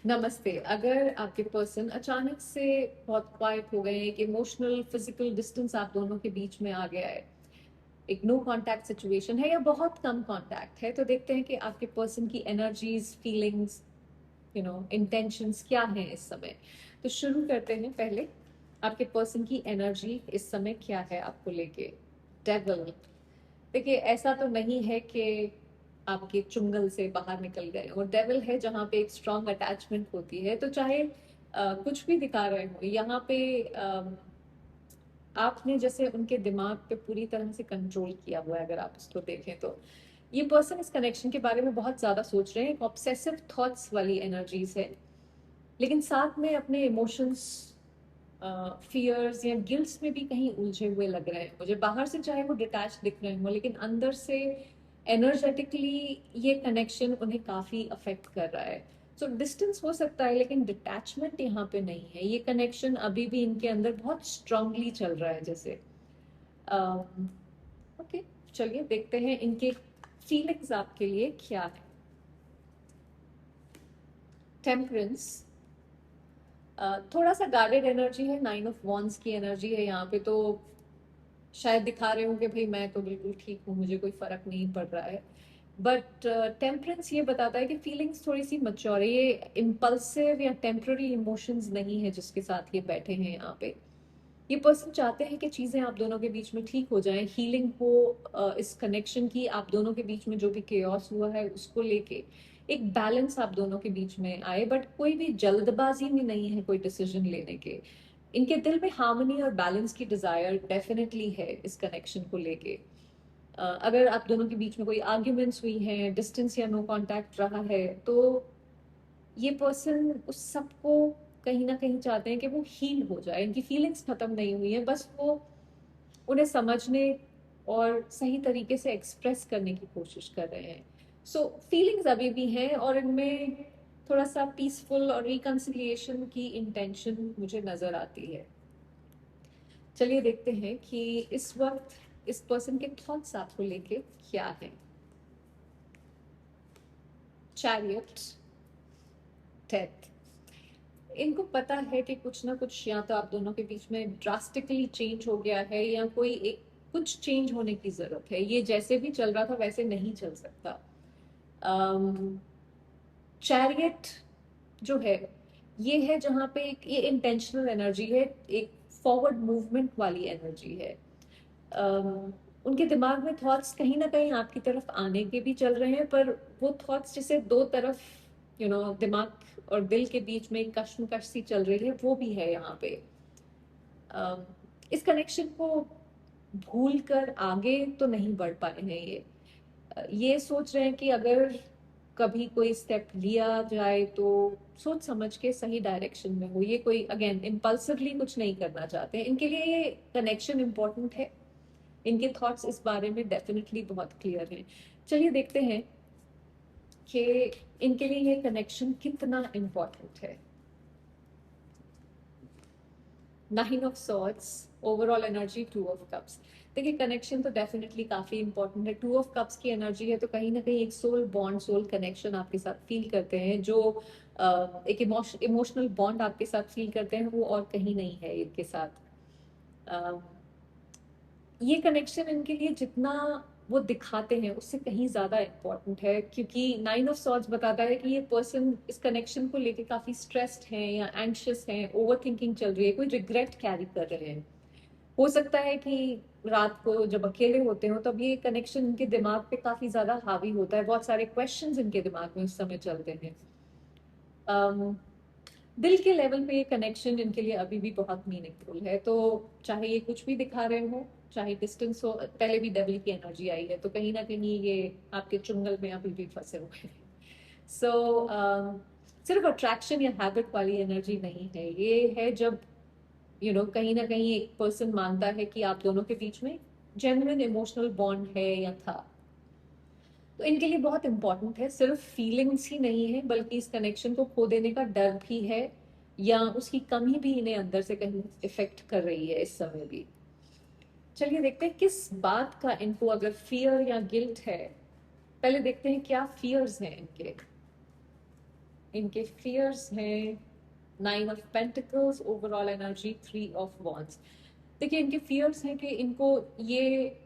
नमस्ते। अगर आपके पर्सन अचानक से बहुत क्वाइट हो गए, एक इमोशनल फिजिकल डिस्टेंस आप दोनों के बीच में आ गया है, एक नो कांटेक्ट सिचुएशन है या बहुत कम कांटेक्ट है, तो देखते हैं कि आपके पर्सन की एनर्जीज, फीलिंग्स, इंटेंशंस क्या हैं इस समय। तो शुरू करते हैं। पहले आपके पर्सन की एनर्जी इस समय क्या है आपको लेके। डेविल। देखिए, ऐसा तो नहीं है कि आपके चुंगल से बाहर निकल गए, और डेविल है जहाँ पे एक स्ट्रांग अटैचमेंट होती है, तो चाहे कुछ भी दिखा रहे हो यहाँ पे, आपने जैसे उनके दिमाग पे पूरी तरह से कंट्रोल किया हुआ है। अगर आप इसको देखें तो ये पर्सन इस कनेक्शन के बारे में बहुत ज्यादा सोच रहे हैं, एक ऑब्सेसिव थॉट्स वाली एनर्जीज है, लेकिन साथ में अपने इमोशंस, फियर्स या गिल्ट्स में भी कहीं उलझे हुए लग रहे हैं मुझे। बाहर से चाहे वो डिटैच दिख रहे हो, लेकिन अंदर से एनर्जेटिकली ये कनेक्शन उन्हें काफी अफेक्ट कर रहा है। सो डिस्टेंस हो सकता है, लेकिन डिटैचमेंट यहाँ पे नहीं है। ये कनेक्शन अभी भी इनके अंदर बहुत स्ट्रांगली चल रहा है जैसे। ओके, चलिए देखते हैं इनके फीलिंग्स आपके लिए क्या है। टेम्परेंस, थोड़ा सा गार्डेड एनर्जी है, 9 ऑफ वॉन्ड्स की एनर्जी है यहाँ पे। तो शायद दिखा रहे हो कि भाई मैं तो बिल्कुल ठीक हूँ, मुझे कोई फर्क नहीं पड़ रहा है। बट टेम्परेंस ये बताता है कि फीलिंग्स थोड़ी सी मच्योर है, ये इम्पल्सिव या टेम्पररी इमोशंस नहीं है जिसके साथ ये बैठे हैं यहाँ पे। ये पर्सन चाहते हैं कि चीजें आप दोनों के बीच में ठीक हो जाएं, हीलिंग हो इस कनेक्शन की, आप दोनों के बीच में जो भी केओस हुआ है उसको लेके एक बैलेंस आप दोनों के बीच में आए। बट कोई भी जल्दबाजी में नहीं है कोई डिसीजन लेने के। इनके दिल में हार्मनी और बैलेंस की डिजायर डेफिनेटली है इस कनेक्शन को लेके। अगर आप दोनों के बीच में कोई आर्ग्यूमेंट्स हुई हैं, डिस्टेंस या नो कांटेक्ट रहा है, तो ये पर्सन उस सबको कहीं ना कहीं चाहते हैं कि वो हील हो जाए। इनकी फीलिंग्स खत्म नहीं हुई है, बस वो उन्हें समझने और सही तरीके से एक्सप्रेस करने की कोशिश कर रहे हैं। सो फीलिंग्स अभी भी हैं, और इनमें थोड़ा सा पीसफुल और रिकंसिलिएशन की इंटेंशन मुझे नजर आती है। चलिए देखते हैं कि इस वक्त इस पर्सन के थॉट्स आपको लेके क्या है। Chariot, death. इनको पता है कि कुछ ना कुछ या तो आप दोनों के बीच में ड्रास्टिकली चेंज हो गया है, या कोई एक कुछ चेंज होने की जरूरत है। ये जैसे भी चल रहा था वैसे नहीं चल सकता। चैरियट जो है, ये है जहाँ पे ये इंटेंशनल एनर्जी है, एक फॉरवर्ड मूवमेंट वाली एनर्जी है। उनके दिमाग में थॉट्स कहीं ना कहीं आपकी तरफ आने के भी चल रहे हैं, पर वो थॉट्स जैसे दो तरफ, दिमाग और दिल के बीच में एक कश्मकश सी चल रही है, वो भी है यहाँ पे। अम, इस कनेक्शन को भूल कर आगे तो नहीं बढ़ पाए हैं ये। ये सोच रहे हैं कि अगर कभी कोई स्टेप लिया जाए तो सोच समझ के सही डायरेक्शन में हो। ये कोई अगेन इम्पल्सिवली कुछ नहीं करना चाहते हैं। इनके लिए ये कनेक्शन इंपॉर्टेंट है। इनके थॉट्स इस बारे में डेफिनेटली बहुत क्लियर हैं। चलिए देखते हैं कि इनके लिए ये कनेक्शन कितना इम्पोर्टेंट है। 9 of swords, overall energy 2 of cups. देखिए, कनेक्शन तो डेफिनेटली काफी इंपॉर्टेंट है। 2 ऑफ कप्स की एनर्जी है, तो कहीं ना कहीं एक सोल बॉन्ड, सोल कनेक्शन आपके साथ फील करते हैं। जो एक इमोशनल बॉन्ड आपके साथ फील करते हैं, वो और कहीं नहीं है इनके साथ। अ, ये कनेक्शन इनके लिए जितना वो दिखाते हैं उससे कहीं ज्यादा इम्पोर्टेंट है, क्योंकि 9 ऑफ सॉर्ड्स बताता है कि ये पर्सन इस कनेक्शन को लेके काफी स्ट्रेस्ड है या एंशियस है, ओवर थिंकिंग चल रही है, कोई रिग्रेट कैरी कर रहे हैं। हो सकता है कि रात को जब अकेले होते हो तब ये कनेक्शन इनके दिमाग पे काफी ज्यादा हावी होता है, बहुत सारे क्वेश्चंस इनके दिमाग में उस समय चलते हैं। अम, दिल के लेवल पे ये कनेक्शन इनके लिए अभी भी बहुत मीनिंगफुल है। तो चाहे ये कुछ भी दिखा रहे हो, चाहे डिस्टेंस हो, पहले भी डेविल की एनर्जी आई है, तो कहीं ना कहीं ये आपके चुंगल में अभी भी फंसे हुए हैं। सो सिर्फ अट्रैक्शन या हैबिट वाली एनर्जी नहीं है ये। है जब कहीं ना कहीं एक पर्सन मानता है कि आप दोनों के बीच में जेन्युइन इमोशनल बॉन्ड है या था। तो इनके लिए बहुत इंपॉर्टेंट है, सिर्फ फीलिंग्स ही नहीं है, बल्कि इस कनेक्शन को खो देने का डर भी है, या उसकी कमी भी इन्हें अंदर से कहीं इफेक्ट कर रही है इस समय भी। चलिए देखते हैं किस बात का इनको अगर फियर या गिल्ट है। पहले देखते हैं क्या फियर्स हैं इनके। इनके फियर्स हैं 9 of pentacles, overall energy 3 of wands. देखिए इनके फियर्स हैं कि इनको ये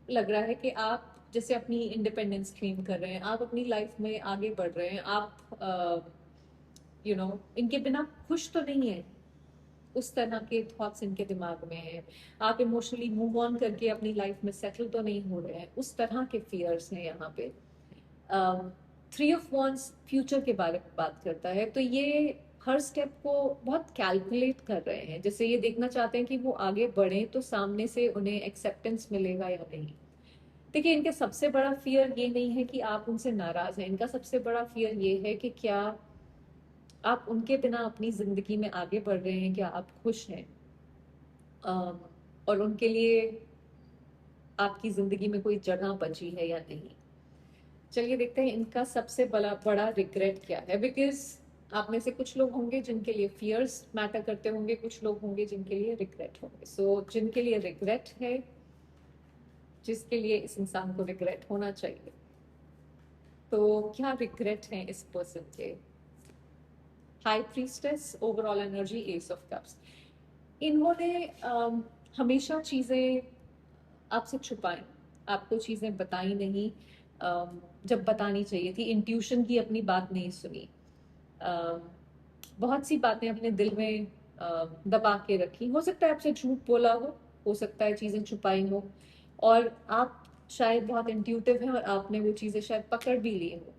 लग रहा है कि आप जैसे अपनी इंडिपेंडेंस क्लेम कर रहे हैं, आप अपनी लाइफ में आगे बढ़ रहे हैं, आप इनके बिना खुश तो नहीं है, उस तरह के थॉट्स इनके दिमाग में हैं। आप इमोशनली मूव ऑन करके अपनी लाइफ में सेटल तो नहीं हो रहे हैं, उस तरह के फियर्स हैं यहाँ पे। 3 ऑफ वॉन्ड्स फ्यूचर के बारे में बात करता है, तो ये हर स्टेप को बहुत कैलकुलेट कर रहे हैं, जैसे ये देखना चाहते हैं कि वो आगे बढ़े तो सामने से उन्हें एक्सेप्टेंस मिलेगा या नहीं। देखिए इनका सबसे बड़ा फियर ये नहीं है कि आप उनसे नाराज हैं, इनका सबसे बड़ा फियर ये है कि क्या आप उनके बिना अपनी जिंदगी में आगे बढ़ रहे हैं, क्या आप खुश हैं, अम, और उनके लिए आपकी जिंदगी में कोई जगह बची है या नहीं। चलिए देखते हैं इनका सबसे बड़ा बड़ा रिग्रेट क्या है, बिकॉज आप में से कुछ लोग होंगे जिनके लिए फियर्स मैटर करते होंगे, कुछ लोग होंगे जिनके लिए रिग्रेट होंगे। सो जिनके लिए रिग्रेट है, जिसके लिए इस इंसान को रिग्रेट होना चाहिए, तो क्या रिग्रेट है इस पर्सन के? High priestess, overall energy S of cups. इन्होंने हमेशा चीजें आपसे छुपाई, आपको चीजें बताई नहीं, जब बतानी चाहिए थी, इंट्यूशन की अपनी बात नहीं सुनी, बहुत सी बातें अपने दिल में दबा के रखी। हो सकता है आपसे झूठ बोला हो सकता है चीजें छुपाई हो, और आप शायद बहुत इंट्यूटिव हैं और आपने वो चीजें शायद पकड़ भी ली हो,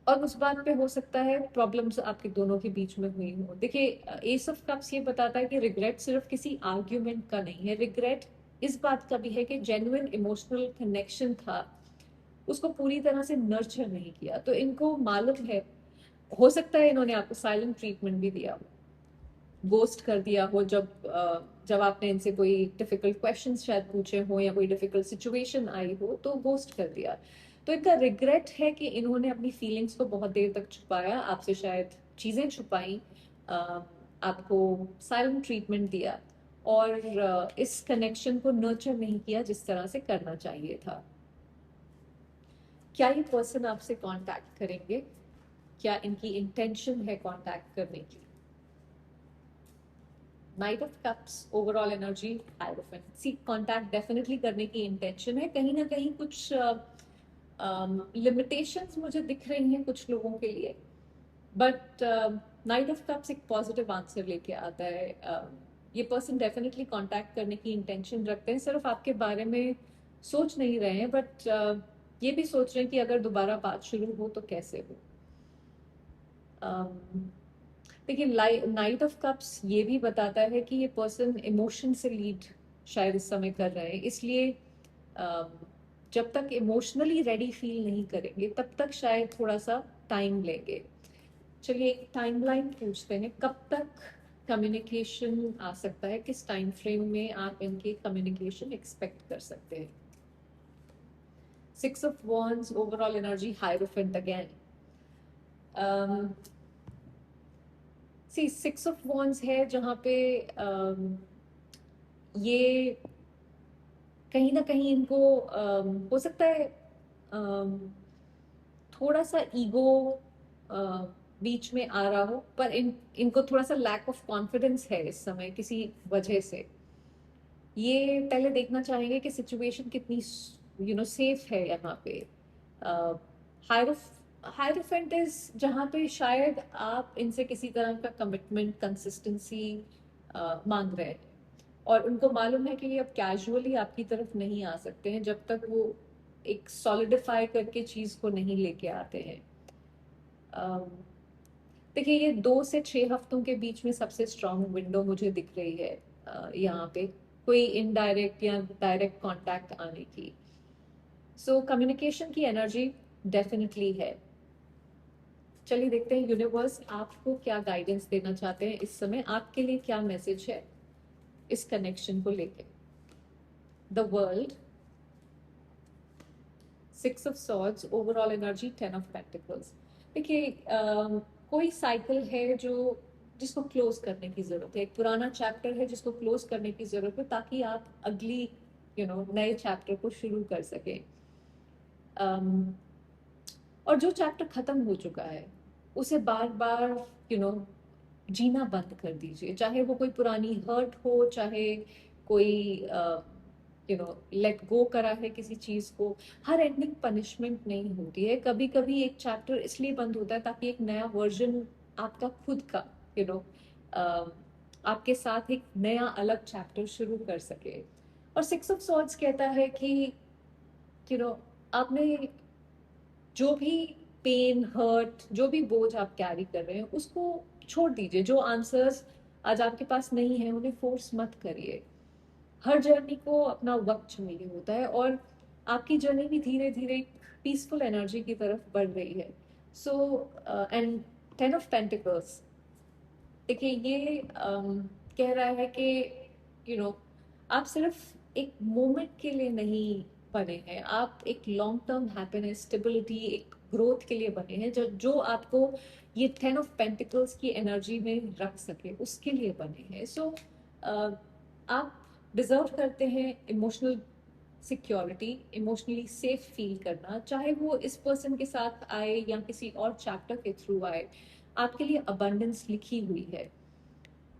और उस बात पे हो सकता है प्रॉब्लम्स आपके दोनों के बीच में हुई हो। देखिए एस ऑफ कप्स ये बताता है कि रिग्रेट सिर्फ किसी आर्ग्यूमेंट का नहीं है, रिग्रेट इस बात का भी है कि जेन्युइन इमोशनल कनेक्शन था, उसको पूरी तरह से नर्चर नहीं किया। तो इनको मालूम है, हो सकता है इन्होंने आपको साइलेंट ट्रीटमेंट भी दिया हो, गोस्ट कर दिया हो, जब आपने इनसे कोई डिफिकल्ट क्वेश्चंस शायद पूछे हो या कोई डिफिकल्ट सिचुएशन आई हो तो गोस्ट कर दिया। तो इनका रिग्रेट है कि इन्होंने अपनी फीलिंग्स को बहुत देर तक छुपाया, आपसे शायद चीजें छुपाई, आपको साइलेंट ट्रीटमेंट दिया, और इस कनेक्शन को नर्चर नहीं किया जिस तरह से करना चाहिए था। क्या ये पर्सन आपसे कांटेक्ट करेंगे? क्या इनकी इंटेंशन है कांटेक्ट करने की? Knight of cups, overall energy hierophant. See contact definitely करने की इंटेंशन है, कहीं ना कहीं कुछ लिमिटेशंस मुझे दिख रही हैं कुछ लोगों के लिए, बट नाइट ऑफ कप्स एक पॉजिटिव आंसर लेके आता है। ये पर्सन डेफिनेटली कांटेक्ट करने की इंटेंशन रखते हैं, सिर्फ आपके बारे में सोच नहीं रहे हैं, बट ये भी सोच रहे हैं कि अगर दोबारा बात शुरू हो तो कैसे हो। देखिए नाइट ऑफ कप्स ये भी बताता है कि ये पर्सन इमोशन से लीड शायद इस समय कर रहे हैं, इसलिए जब तक इमोशनली रेडी फील नहीं करेंगे तब तक शायद थोड़ा सा टाइम लेंगे। चलिए एक टाइमलाइन पूछते हैं, कब तक कम्युनिकेशन आ सकता है, किस टाइम फ्रेम में आप इनके कम्युनिकेशन एक्सपेक्ट कर सकते हैं? 6 of wands, overall energy hierophant again. See 6 of wands है जहाँ पे ये कहीं ना कहीं इनको हो सकता है थोड़ा सा ईगो बीच में आ रहा हो, पर इनको थोड़ा सा लैक ऑफ कॉन्फिडेंस है इस समय किसी वजह से। ये पहले देखना चाहेंगे कि सिचुएशन कितनी सेफ है यहाँ पे। हायरोफेंट इज जहाँ पे शायद आप इनसे किसी तरह का कमिटमेंट, कंसिस्टेंसी मांग रहे हैं, और उनको मालूम है कि ये अब कैजुअली आपकी तरफ नहीं आ सकते हैं जब तक वो एक सॉलिडिफाई करके चीज को नहीं लेके आते हैं। देखिए ये 2 से 6 हफ्तों के बीच में सबसे स्ट्रांग विंडो मुझे दिख रही है, यहाँ पे कोई इनडायरेक्ट या डायरेक्ट कांटेक्ट आने की। सो कम्युनिकेशन की एनर्जी डेफिनेटली है। चलिए देखते हैं यूनिवर्स आपको क्या गाइडेंस देना चाहते हैं इस समय, आपके लिए क्या मैसेज है इस कनेक्शन को लेके। The world, 6 of swords, overall energy 10 of pentacles. देखिए कोई साइकिल है जिसको क्लोज करने की जरूरत है, एक पुराना चैप्टर है जिसको क्लोज करने की जरूरत है, ताकि आप अगली नए चैप्टर को शुरू कर सकें। और जो चैप्टर खत्म हो चुका है उसे बार बार यू नो जीना बंद कर दीजिए, चाहे वो कोई पुरानी हर्ट हो, चाहे कोई लेट गो करा है किसी चीज को। हर एंडिंग पनिशमेंट नहीं होती है, कभी कभी एक चैप्टर इसलिए बंद होता है ताकि एक नया वर्जन आपका खुद का यू नो आपके साथ एक नया अलग चैप्टर शुरू कर सके। और सिक्स ऑफ सॉर्ड्स कहता है कि यू नो आपने जो भी पेन हर्ट, जो भी बोझ आप कैरी कर रहे हैं उसको छोड़ दीजिए। जो आंसर्स आज आपके पास नहीं है उन्हें फोर्स मत करिए। हर जर्नी को अपना वक्त चाहिए होता है, और आपकी जर्नी भी धीरे धीरे पीसफुल एनर्जी की तरफ बढ़ रही है। सो एंड 10 ऑफ पेंटिकल्स, देखिए ये कह रहा है कि यू नो आप सिर्फ एक मोमेंट के लिए नहीं बने हैं, आप एक लॉन्ग टर्म हैप्पीनेस, स्टेबिलिटी, एक ग्रोथ के लिए बने हैं, जो जो आपको ये 10 ऑफ पेंटिकल्स की एनर्जी में रख सके उसके लिए बने हैं। सो आप डिजर्व करते हैं emotional security, emotionally safe feel करना, चाहे वो इस पर्सन के साथ आए या किसी और चैप्टर के थ्रू आए। आपके लिए अबंडेंस लिखी हुई है।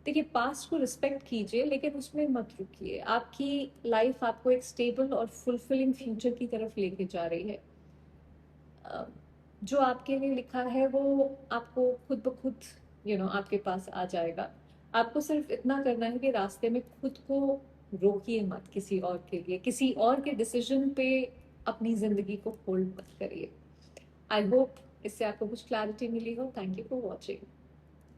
देखिए पास्ट को रिस्पेक्ट कीजिए लेकिन उसमें मत रुकिए। आपकी लाइफ आपको एक स्टेबल और फुलफिलिंग फ्यूचर की तरफ लेके जा रही है। अ, जो आपके लिए लिखा है वो आपको खुद ब खुद आपके पास आ जाएगा। आपको सिर्फ इतना करना है कि रास्ते में खुद को रोकिए मत किसी और के लिए, किसी और के डिसीजन पे अपनी जिंदगी को होल्ड मत करिए। आई होप इससे आपको कुछ क्लैरिटी मिली हो। Thank you for watching.